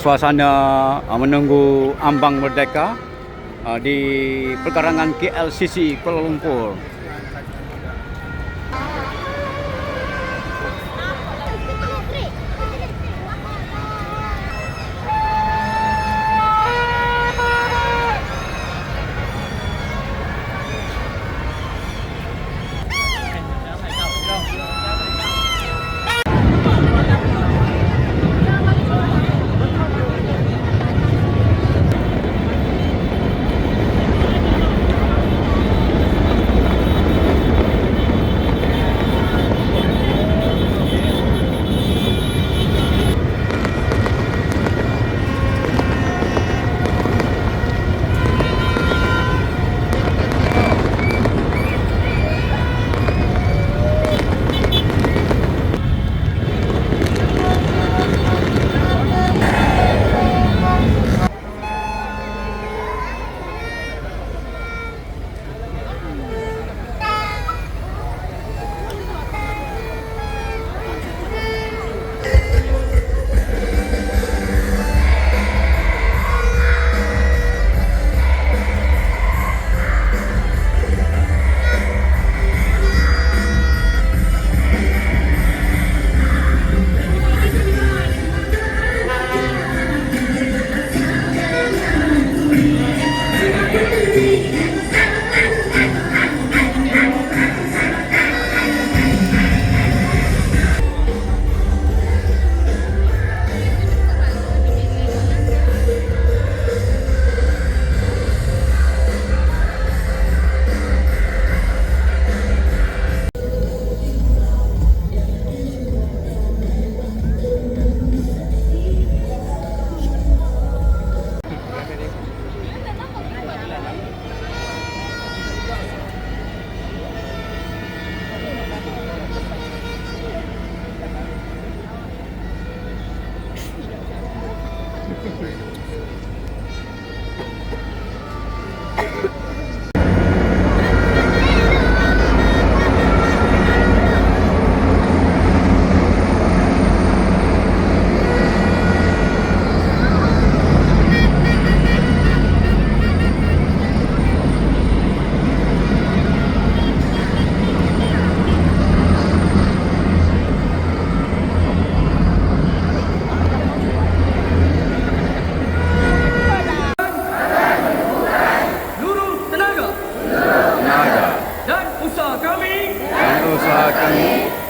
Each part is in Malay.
Suasana menunggu ambang merdeka di perkarangan KLCC Kuala Lumpur.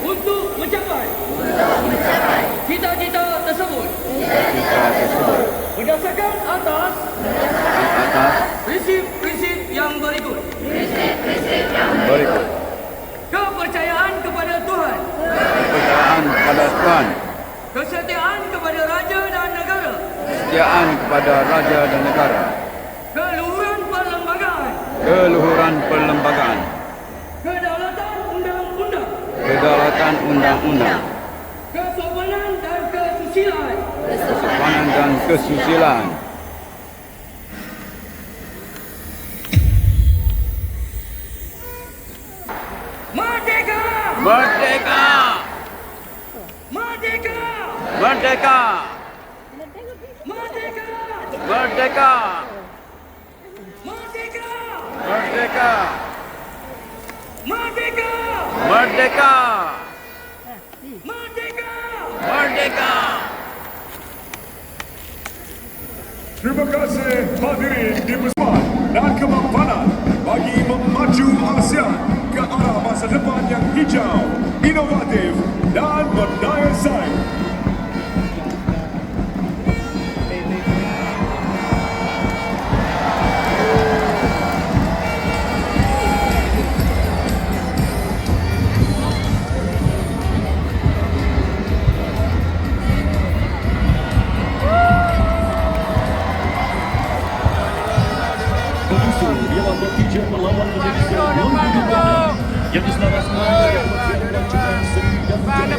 Untuk mencapai cita-cita tersebut berdasarkan atas prinsip-prinsip yang berikut. Kepercayaan kepada Tuhan, kesetiaan kepada Raja dan Negara, keluhuran perlembagaan, kedaulatan undang-undang, kesopanan dan kesusilaan. Merdeka! Merdeka! Merdeka! Merdeka! Merdeka! Merdeka! Merdeka! Merdeka! Merdeka! Merdeka! Merdeka! Merdeka! Terima kasih hadirin di bersama dan kemapanan bagi memacu ASEAN ke arah masa depan yang hijau, inovatif dan berdaya saing. Ialah bertijak melawan Malaysia 2020 yang diselaraskan dengan Kementerian Kewangan Seri dan Budaya.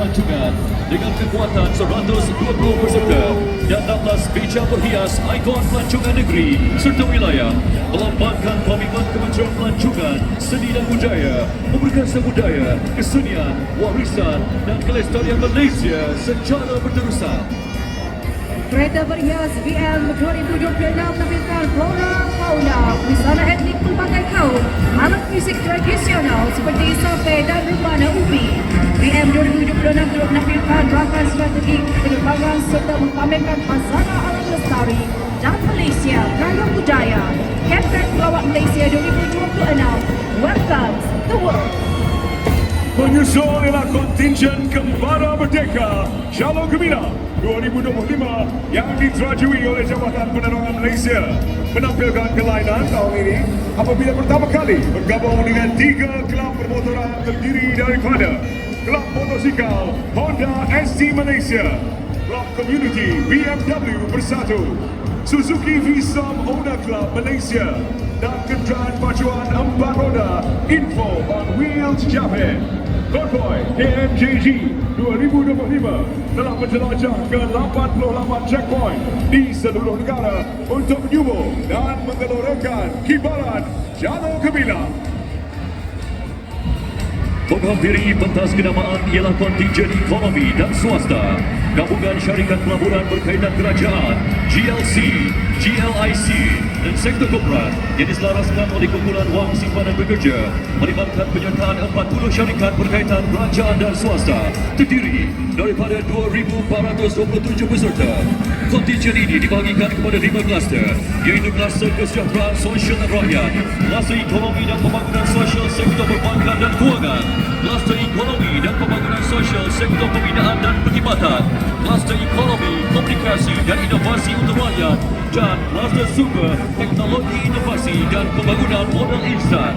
pelancongan dengan kekuatan 120 peserta dan 16 beca berhias ikon pelancongan negeri serta wilayah melambangkan komitmen Kementerian Pelancongan, Seni dan Budaya, memperkasa budaya, kesenian, warisan dan kelestarian Malaysia secara berterusan. Kereta berhias VM 2026 menampilkan flora fauna, busana etnik pelbagai kaum, alat muzik tradisional seperti sape dan rebana ubi. VM 2026 turut menampilkan rakan strategi penerbangan serta mempamerkan khazanah alam lestari dan Malaysia Raya Budaya. Kapten Pelawak Malaysia 2026 welcomes the world. Menyusul ialah kontingen Kembara Merdeka Shalom Gembira 2025 yang diterajui oleh Jabatan Penerangan Malaysia menampilkan kelainan tahun ini apabila pertama kali bergabung dengan 3 kelab permotoran terdiri daripada Kelab Motosikal Honda ST Malaysia, Kelab Community BMW Bersatu, Suzuki Visom Owner Club Malaysia dan kenderaan pacuan 4 roda Info on Wheels Japan. Konvoi KMJG 2025 telah menjelajah ke 88 checkpoint di seluruh negara untuk menyubuh dan menggelorakan kibaran Jalur Gembira. Menghampiri pentas kenamaan ialah kontingen ekonomi dan swasta, gabungan syarikat pelaburan berkaitan kerajaan, GLC, GLIC dan sektor korporat yang diselaraskan oleh kumpulan wang simpanan bekerja melibatkan penyertaan 40 syarikat berkaitan kerajaan dan swasta terdiri daripada 2,427 peserta. Kontingen ini dibahagikan kepada 5 kluster iaitu kluster kesejahteraan sosial dan rakyat, kluster ekonomi dan pembangunan sosial sektor perbankan dan kewangan, kluster ekonomi dan pembangunan sosial sektor pembinaan dan perkhidmatan, kluster ekonomi, komunikasi dan inovasi untuk rakyat dan kluster sumber, teknologi inovasi dan pembangunan modal insan.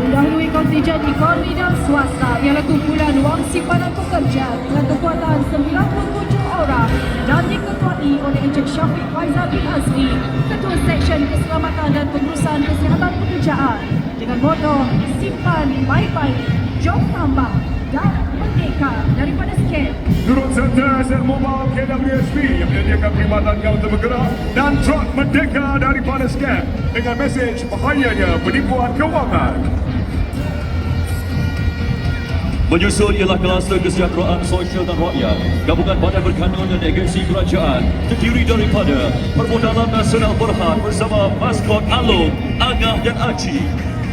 Mendahului kontingen ekonomi dan swasta ialah kumpulan wang simpanan pekerja dengan kekuatan 97 orang dan diketuai oleh Encik Syafiq Faizal bin Azmi, Ketua Seksyen Keselamatan dan Pengurusan Kesihatan Pekerjaan dengan moto simpan baik-baik, jom tambah dan merdeka daripada scam. Turut serta Aset Mobile KWSP yang menyediakan perkhidmatan untuk bergerak dan truk merdeka daripada scam dengan mesej bahayanya penipuan kewangan. Menyusul ialah kluster kesejahteraan sosial dan rakyat, gabungan badan berkandungan dan agensi kerajaan terdiri daripada Permodalan Nasional Berhad bersama maskot Along, Angah dan Aci,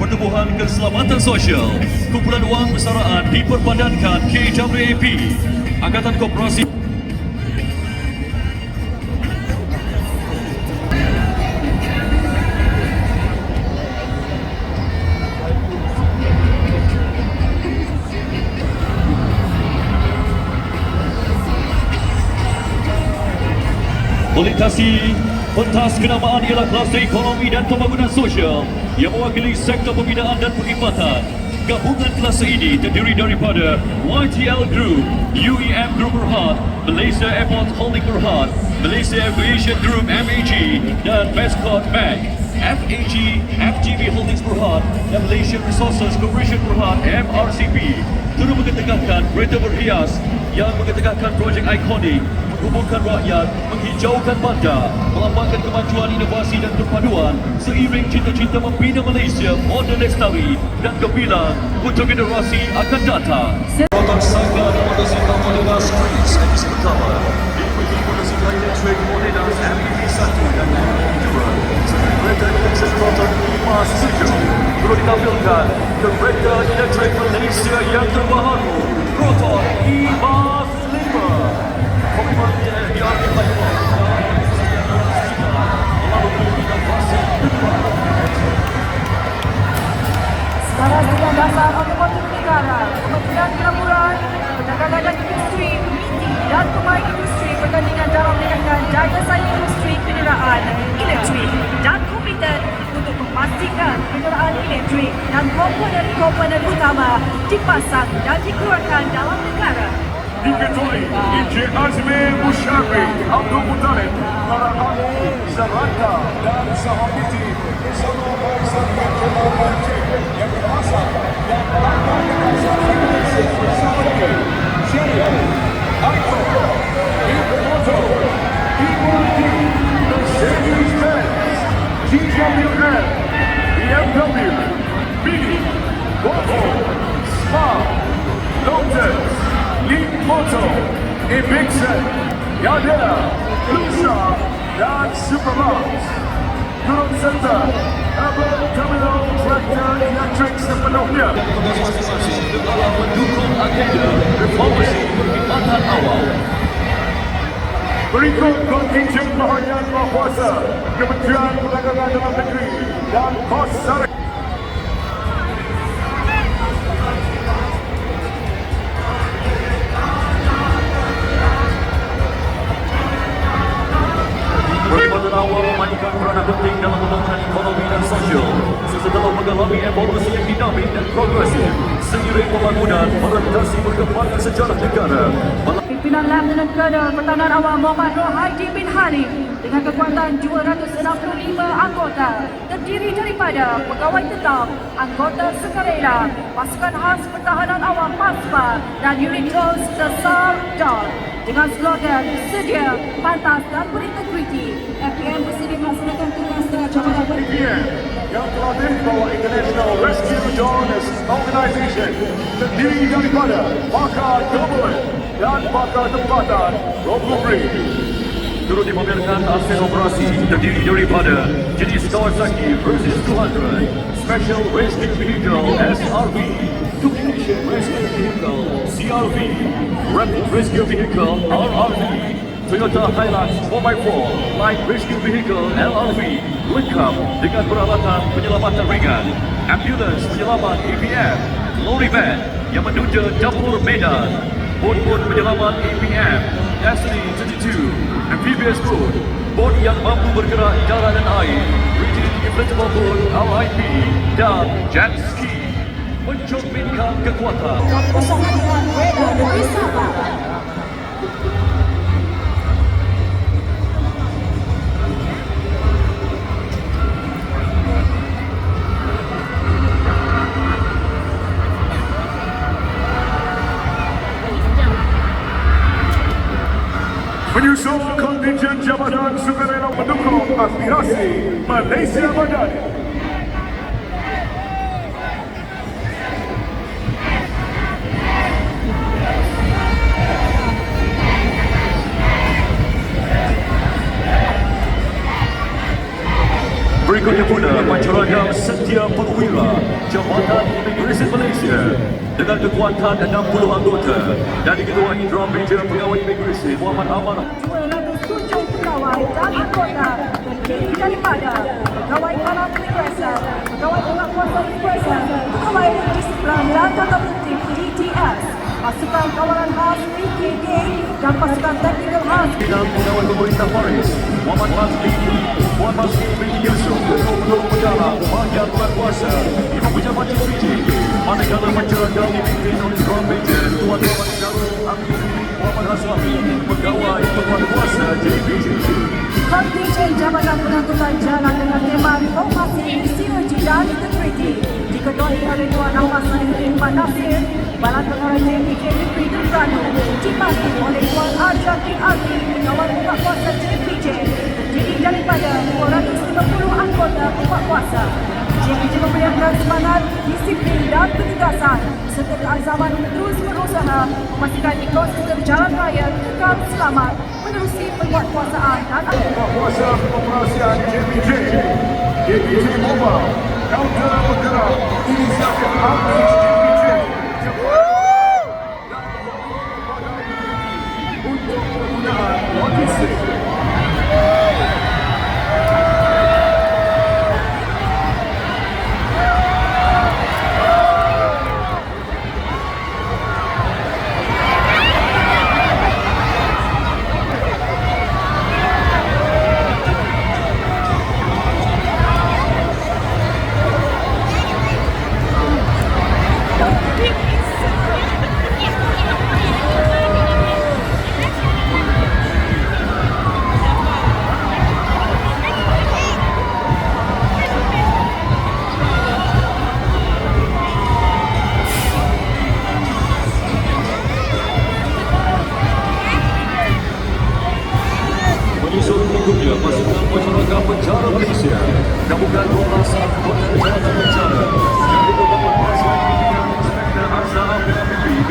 Pertubuhan Keselamatan Sosial, kumpulan wang persaraan diperpadankan KWAP, Angkatan Koperasi melintasi pentas kenamaan ialah kluster ekonomi dan pembangunan sosial yang mewakili sektor pembinaan dan perkhidmatan. Gabungan kluster ini terdiri daripada YTL Group, UEM Group Berhad, Malaysia Airport Holding Berhad, Malaysia Aviation Group MAG dan Mascot Bank, FAG, FGB Holdings Berhad dan Malaysian Resources Corporation Berhad MRCP. Turut mengetegakkan kereta berhias yang mengetegakkan projek ikonik menghubungkan rakyat, menghijaukan bandar, melambangkan kemajuan inovasi dan perpaduan seiring cita-cita membina Malaysia modern lestari dan gemilang untuk generasi akan datang. Motosikal dan motosikal Modernas Chris edisi pertama diikuti motosikal elektrik Modernas MPV1 dan MPV2 serta kereta elektrik Proton E-Mas 7 perlu ditampilkan kereta elektrik Malaysia yang terbaru Proton E-Mas 5. Komitmen diambil oleh Setara dengan dasar otomotif negara, Kementerian Pelaburan, Perdagangan dan Industri, MITI dan Pemain Industri Pertandingan dalam meningkatkan daya saing industri kenderaan elektrik dan komited untuk memastikan kenderaan elektrik dan komponen-komponen utama dipasang dan dikeluarkan dalam negara. Diketuai Encik Azmi Musyafiq Abdul Muttalib, para ahli serata dan sahabiti bersama barisan pengelolaan yang berasal dan tanpa asal bersama syariah Hunters, Lead Moto, Ibixen, Yadea, Lusa, dan Supermart. Turun serta Abel Terminal Tractor Electric sepenuhnya. Tugas masing-masing dalam mendukung agenda reformasi perkhidmatan awam. Berikut kontingen bahagian berkuasa Kementerian Perdagangan Dalam Negeri dan Pos Syariah. Perkhidmatan awam memainkan peranan penting dalam membangun ekonomi dan sosial setelah mengalami evolusi yang dinamik dan progresif seiring pembangunan orientasi perkembangan sejarah negara. Pimpinan Lieutenant Colonel Pertahanan Awam Muhammad Rohaidi bin Halim dengan kekuatan 265 anggota terdiri daripada pegawai tetap, anggota sukarela, pasukan khas pertahanan awam PASPA dan unit terus Tesar Dot. Dengan slogan sedia, pantas dan berintegriti, FPM bersedia melaksanakan tugas dengan jabatan FPM yang terlatih bawah International Rescue Donors Organization terdiri daripada pakar government dan pakar tempatan 20 Turut dipamerkan aspek operasi terdiri daripada jenis Kawasaki versus 200, Special Rescue Vehicle SRV, Communication Rescue Vehicle CRV, Rapid Rescue Vehicle RRV, Toyota Hilux 4x4 Light Rescue Vehicle LRV lengkap dengan peralatan penyelamatan ringan, ambulans penyelamat APM, lorry van yang menunja dapur medan, bot-bot penyelamat APM, SC-32, amphibious boat, bot yang mampu bergerak darat dan air, rigid inflatable boat RIP, dan jet ski. Mencerminkan kekuatan pasangan dengan kereta dari Sabah. Menyusul kontingen Jabatan Sukarela mendukung aspirasi Malaysia Madani. Berikutnya pula Pancaragam Setia Perwira Jabatan Imigresen Malaysia dengan kekuatan 60 anggota dan diketuai Drum Major Pegawai Imigresen Muhammad Amanah. 207 pegawai dan anggota terdiri daripada pegawai kalangan imigresen, pegawai pengakuan imigresen, pegawai disiplin dan tata tertib DTS, pasukan kawalan khas PKK dan pasukan teknikal khas Dan pegawai pemerintah Paris Muhammad Mazli, Muhammad Mazli bin Yusuf, Ketua Pengarah Bahagian Luar Kuasa Ibu Pejabat JPJ, manakala Pancaragam dipimpin oleh Drum Major Tuan Muhammad Syarul Amin Muhammad Haswami, pegawai Tuan Kuasa JPJ. Kontingen Jabatan Pengangkutan Jalan dengan tema Reformasi, Sinergi dan Integriti diketuai oleh Tuan Ahmad Saifuddin Nasir, Balan Pengarah JPJ Negeri Terengganu, dibantu oleh Tuan Arjad bin Ali, Pegawai Pembuat Kuasa JPJ, terdiri daripada 250 anggota pembuat kuasa. JPJ memperlihatkan semangat, disiplin dan ketegasan serta keazaman terus berusaha memastikan ekosistem jalan raya kekal selamat menerusi penguatkuasaan dan Kuasa Pengoperasian JPJ, JPJ Mobile, Counter Bergerak, Inisiatif Habis JPJ, untuk penggunaan logistik. Menyusul berikutnya pasukan Pancaragam Bencana Malaysia gabungan 12 anggota Bencana Bencana yang diketuai Pasukan Inspektur Azhar Abdul Habib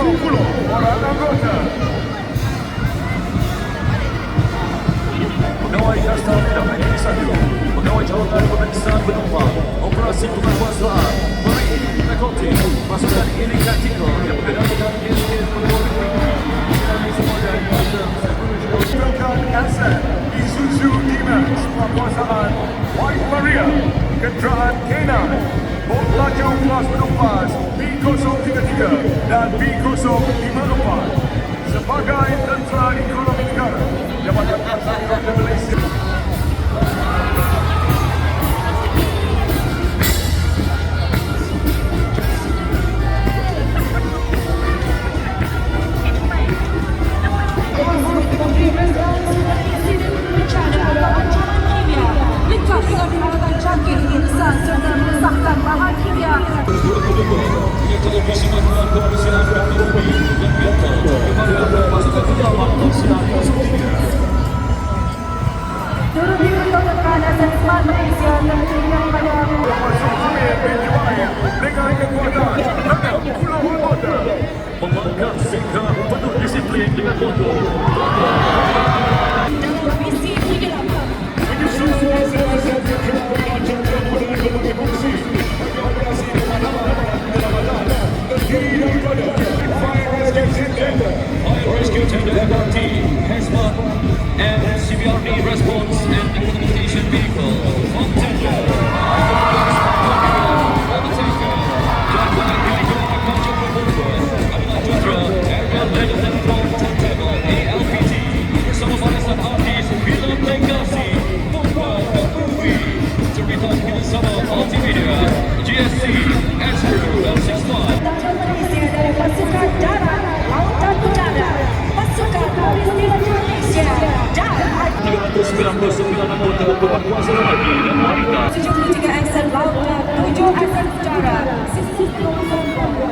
orang anggota. Pegawai Kastam Damai 1, Pegawai Jawatan Pemeriksaan Penumpang, Operasi Penguasaan, Marine, Narkotik, pasukan ini taktikal yang berkenaan Silakan Asset, Isuzu D-Max, penguasaan White Maria, kenderaan K9, Laju kelas penumpang B033 dan B054 sebagai tentera ekonomi negara Jabatan Angkatan Malaysia. Lengkap dengan peralatan canggih, insan serta mengesahkan bahan kimia. Turut diperkenalkan asal Smart Malaysia dan diberikan pada dengan kekuatan 60 anggota. Membangkang sikap penuh disiplin dengan motor. dalam misi penyelamatan. Menyusul aset-aset yang merancang kemudahan berbagai fungsi bagi operasi pemadaman dan penyelamatan terdiri daripada Fire Rescue Center, Fire Rescue Tender MRT, HAZMAT, and CBRD Response and Implementation Vehicle, Pump Tender, ALPT, bersama barisan artis Film Legasi, Membuat Movie, cerita bersama Multimedia, GSC, SQ, dan Sixman. Tanda Malaysia dari pasukan darat, lautan udara, pasukan polis Malaysia dan 399 anggota berkuasa lelaki dan wanita. 73 aksen lautan, 7 aksen udara, sisi kawasan Papua.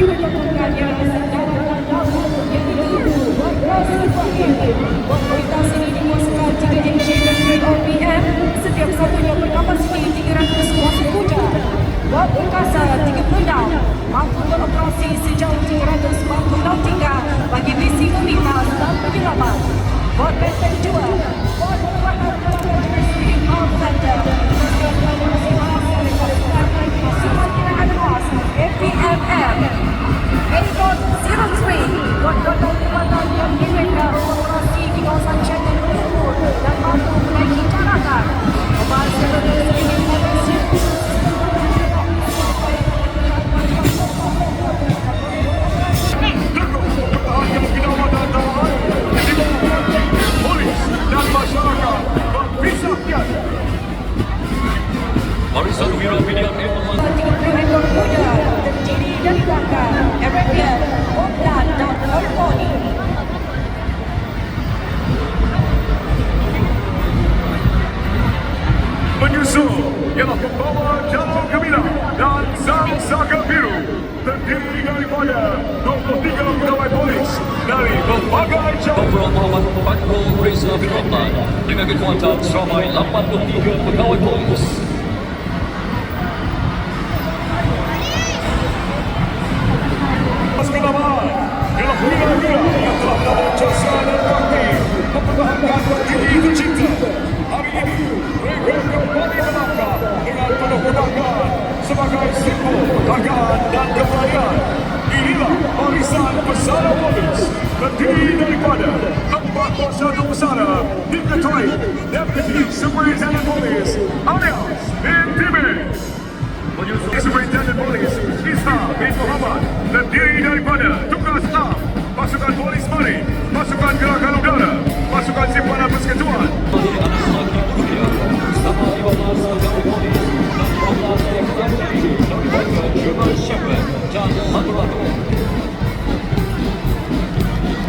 Turut diperkenalkan yang aksen darat dan laut yang ditunggu operasi pagi. Otoritas ini dikuasakan 3 enjin dan 3 OPM, setiap satunya berkapasiti 300 kuasa kuda. Bot angkasa 36 mampu beroperasi sejauh 300 bangku nautika bagi misi memintas dan penyelamat. Bot benteng 2, bot merupakan pelbagai jenis Swing Arm Center. Pasukan kiraan khas APMM. Helikot 03, bot gotong kekuatan yang direka operasi di kawasan Channel Timur dan mampu menaiki daratan. Obat seluruh ini Malaysia pertahanan kedaulatan tanah air di bawah polis dan masyarakat berpisah tiada. Barisan Wira PDRM 30 ekor kuda terdiri dari belakang Arabian, Oplan dan Orponi. Menyusul ialah pembawa jalur gemilang dan sang saka biru terdiri daripada 23 pegawai polis dari berbagai cabang. Korporal Muhammad Fakrul Reza bin Rahman dengan kekuatan seramai 83 pegawai polis. Pengalaman ialah wira-wira yang telah menawan jasa dan bakti mempertahankan berdiri tercinta. Hari ini mereka kembali melangkah dengan penuh kebanggaan sebagai simbol pertahanan dan keberanian. Inilah barisan pesara polis terdiri daripada 41 pesara diketuai Deputy Superintendent Polis alias bin Timin. Menyusul Superintendent Polis Isha bin Muhammad terdiri daripada tugas A, pasukan polis Marine, pasukan gerakan udara, pasukan simpanan persekutuan.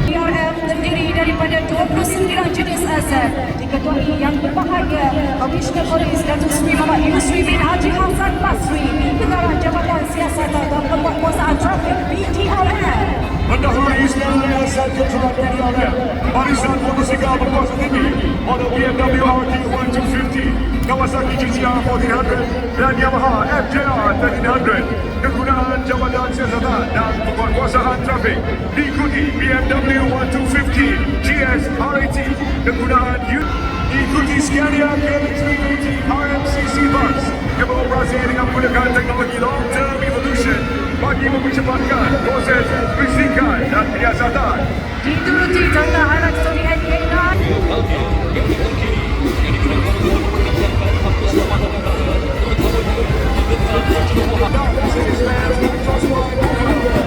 PRM terdiri daripada 29 jenis aset diketuai yang berbahagia Komisioner Polis Datuk Seri Muhammad Yusri bin Haji Hassan Basri, Pengarah Jabatan Siasatan dan Penguasaan Trafik BTRM. Mendahului seluruh aset kecuali PDRM, barisan motosikal berkuasa tinggi model BMW RT 1250, Kawasaki GTR 1400 dan Yamaha FJR 1300 kegunaan Jabatan Siasatan dan Penguasaan penguasaan trafik diikuti BMW 1250 GS RAT kegunaan diikuti Scania K380 RMCC bus yang beroperasi dengan menggunakan teknologi long term evolution bagi mempercepatkan proses fisikan dan penyiasatan. Dituruti tanda anak Sony NK9.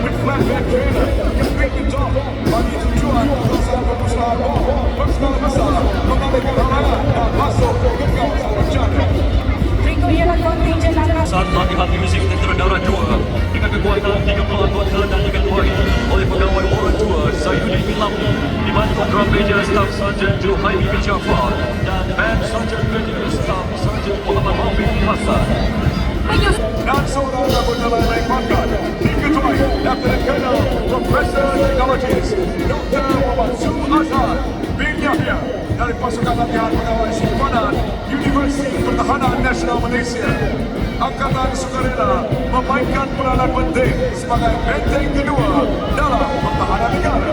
With flatbed trailer, completely top bagi tujuan usaha pengusaha bawah personal besar mengalihkan halangan dan masuk ke kawasan bencana. Berikut ialah kontingen angkatan Saat latihan muzik Tentera Darat 2 dengan kekuatan 30 anggota dan diketuai oleh pegawai Warrant 2 Sayudi Ilami dibantu Drum Major Staff Sergeant Juhaimi bin Jafar dan Band Sergeant Major Staff Sergeant Muhammad Rafiq Hassan. Dan seorang anggota lain pangkat diketuai Lieutenant Colonel Profesor Technologies Dr. Muhammad Su Azhar bin Yahya dari pasukan latihan pegawai simpanan Universiti Pertahanan Nasional Malaysia. Angkatan Sukarela memainkan peranan penting sebagai benteng kedua dalam pertahanan negara.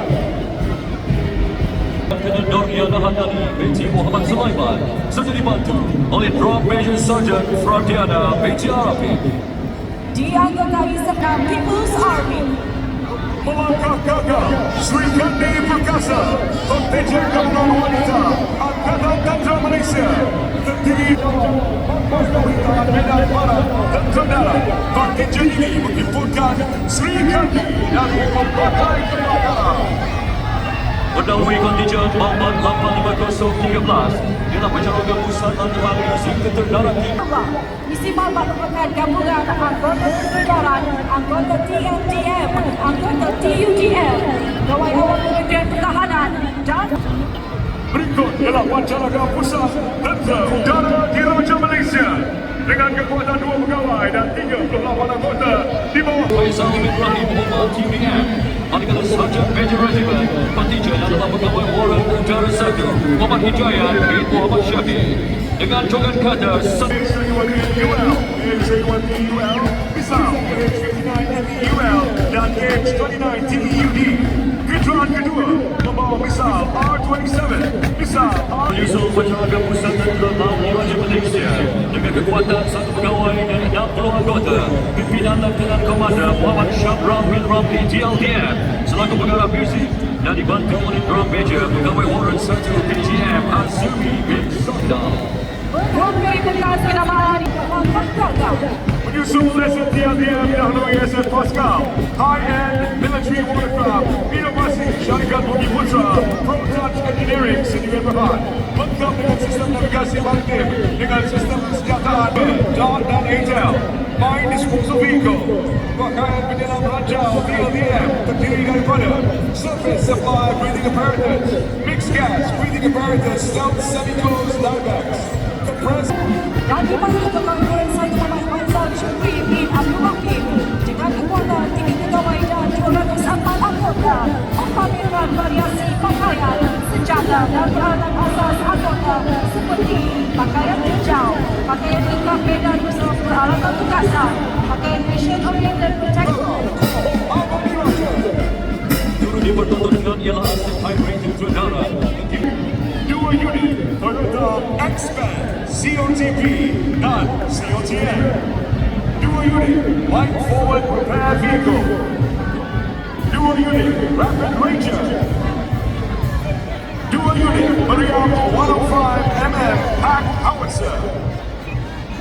Lieutenant Dornia Nahatani binti Muhammad Sulaiman serta dibantu oleh Drum Major Sergeant Fradiana binti Arafi. dianggotai serta People's Army. Melangkah gagah Sri Kandi Perkasa Kontingen Gabungan Wanita Angkatan Tentera Malaysia terdiri Pos Pemerintahan Medan Barat dan Tentera. Kontingen ini menghimpunkan Sri Kandi dari pelbagai kebakaran. Mendahului kontingen Mamban 85013 ialah penjaga pusat latihan muzik Tentera Darat 3. Misi Malbat merupakan gabungan anggota tentera, anggota TNDM, anggota TUDM, pegawai awal Kementerian Pertahanan dan Berikut ialah pancaraga pusat Tentera Udara Diraja Malaysia dengan kekuatan 2 pegawai dan 38 anggota di bawah Faisal bin Rahim Muhammad TUDM, manakala Sergeant Major Regiment Kontingen adalah pegawai Warrant Udara 1 Muhammad Hidayat bin Muhammad Syafiq dengan jogan kader H31UL, H31UL, Misal, H59MEUL dan H29TEUD. Kejuaraan kedua membawa misal R27, misal R... menyusul penjaga pusat Tentera Diraja Malaysia dengan kekuatan 1 pegawai dan 60 anggota. Pimpinan Lieutenant Komander Muhammad Syabram bin Ramli TLDM selaku pengarah muzik dan dibantu oleh Drum Major pegawai Warrant 1 PGM Azumi bin Sondal. memberi bekas kenamaan di bawah Gagah. Menyusul SNTLDM dahului SN Pascal, high-end military watercraft, inovasi syarikat Bumi Putra, Pro-Touch Engineering Sdn Bhd, lengkap dengan sistem navigasi maritim dengan sistem senjataan DAWT dan ATEL, mine disposal vehicle, pakaian penyelam ranjau TLDM terdiri daripada surface supply breathing apparatus, mixed gas breathing apparatus, stealth semi-closed dive bags, compressed Dan dibantu pegawai saya Muhammad Faisal Syukri bin Abdul Hakim dengan kekuatan 3 pegawai dan 204 anggota memamerkan variasi pakaian, senjata dan peralatan asas anggota seperti pakaian hijau, pakaian lengkap medan bersama peralatan tugasan, pakaian mission oriented protection. Turut dipertontonkan ialah aset hybrid Tentera Darat. 2 unit Toyota X-Band COTP dan COTM. 2 unit Light Forward Repair Vehicle. 2 unit Rapid Ranger. 2 unit Meriam 105mm Pack Howitzer.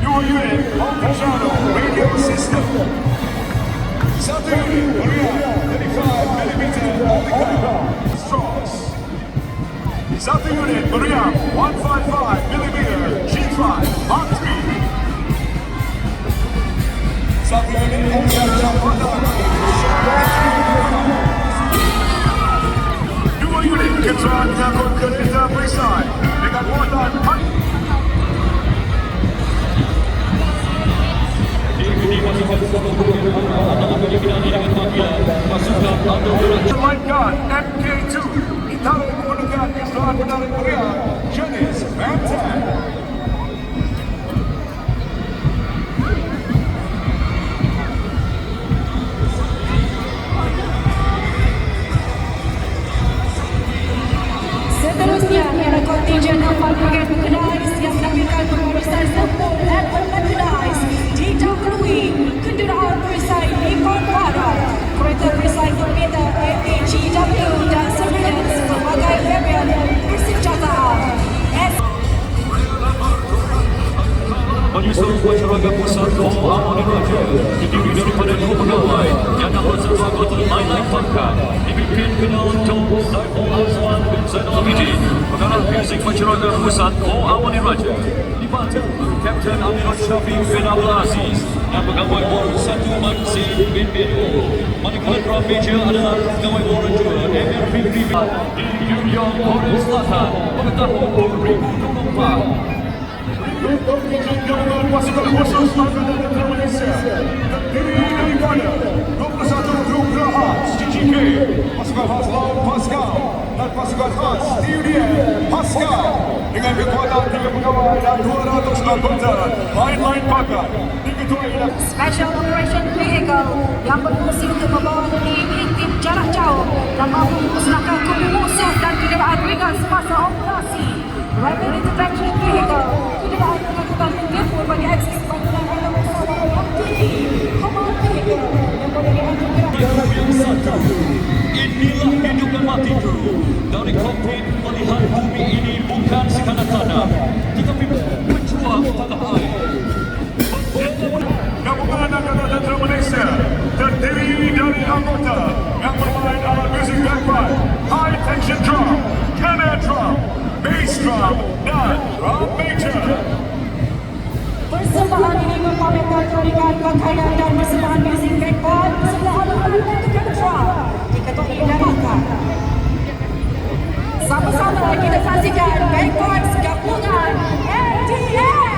2 unit Multi-Channel Radio System. 1 unit Meriam 35mm Multi-Cam Straws. 1 unit Meriam 155mm G5 Mark III. 1 unit Omega Jambatan 2 unit kenderaan mengangkut kereta perisai dengan muatan Light Gun MK2 Itali menggunakan kenderaan menarik meriam jenis Ramtan. final Tempo Saiful Azman bin Zainal Abidin, pengarah muzik masyarakat pusat Awani Raja, dibantu Kapten Amirul Syafiq bin Abdul Aziz dan pegawai bor 1 Mansir bin Bedo. Manakala drum major adalah pegawai bor 2 Emir Fikri di New York, Korea Selatan pada tahun 2024. Pasukan khusus Angkatan Tentera Malaysia terdiri daripada 21 grup khas CGK, pasukan khas laut Pascal dan pasukan khas TUDM Pascal dengan kekuatan 3 pegawai dan 200 anggota lain-lain pakat diketuai oleh Special Operation Vehicle yang berfungsi untuk membawa tim jarak jauh dan mampu memusnahkan kubu musuh dan kenderaan ringan semasa operasi. Rapid Intervention Vehicle kenderaan melakukan penggempur bagi akses bantuan dalam pesawat OPD. Command Vehicle yang boleh diantarkan Inilah hidup dan matiku. Dari kokpit melihat bumi ini bukan sekadar tanah, tetapi berjuang tanah air. Gabungan Angkatan Tentera Malaysia terdiri dari anggota yang bermain alat muzik bagpipe, high tension drum, cannon drum, bass drum dan drum major. Persembahan ini memamerkan keunikan pakaian dan persembahan muzik bagpipe sebelah alunan dan drum diketuai darakan. Sama-sama kita saksikan bagpipe gabungan MTM.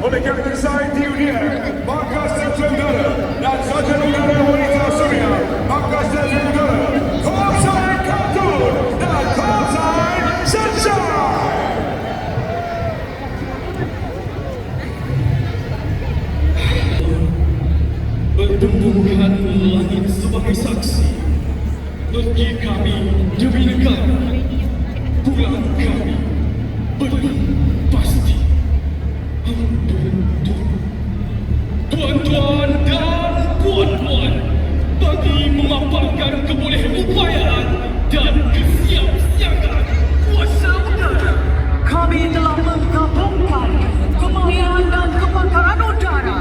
oleh Kapten Said TUDM, Markas Tentera Udara dan Sarjana Udara Wanita Suria, Markas Tentera Udara, Call Sign Kapten dan Call Sign Sunshine. Bertumbuhkan langit sebagai saksi bagi kami demi negara. Pulang kami belum pasti. Tuan-tuan dan puan-puan, bagi memaparkan kebolehan dan kesiapsiagaan kuasa udara, kami telah menggabungkan kemahiran dan kepakaran udara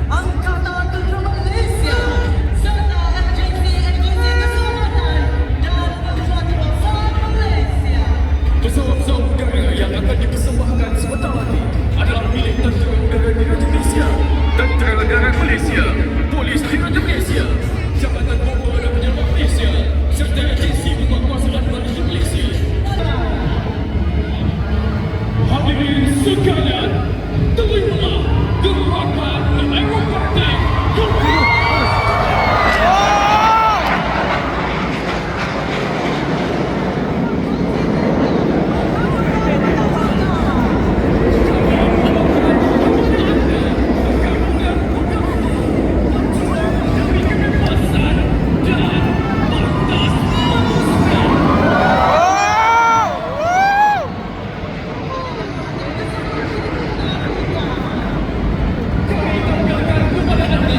Angkatan Tentera Malaysia serta agensi-agensi keselamatan dan pesawat Malaysia. Pesawat-pesawat udara yang akan dipersembahkan sebentar lagi adalah milik Tentera Udara Diraja Malaysia, Tentera Udara Malaysia, Polis Diraja Malaysia, Jabatan Bomba dan Penyelamat Malaysia serta agensi penguasaan Malaysia Malaysia. Hadirin sekalian, terimalah gerakan aerobatik. Anda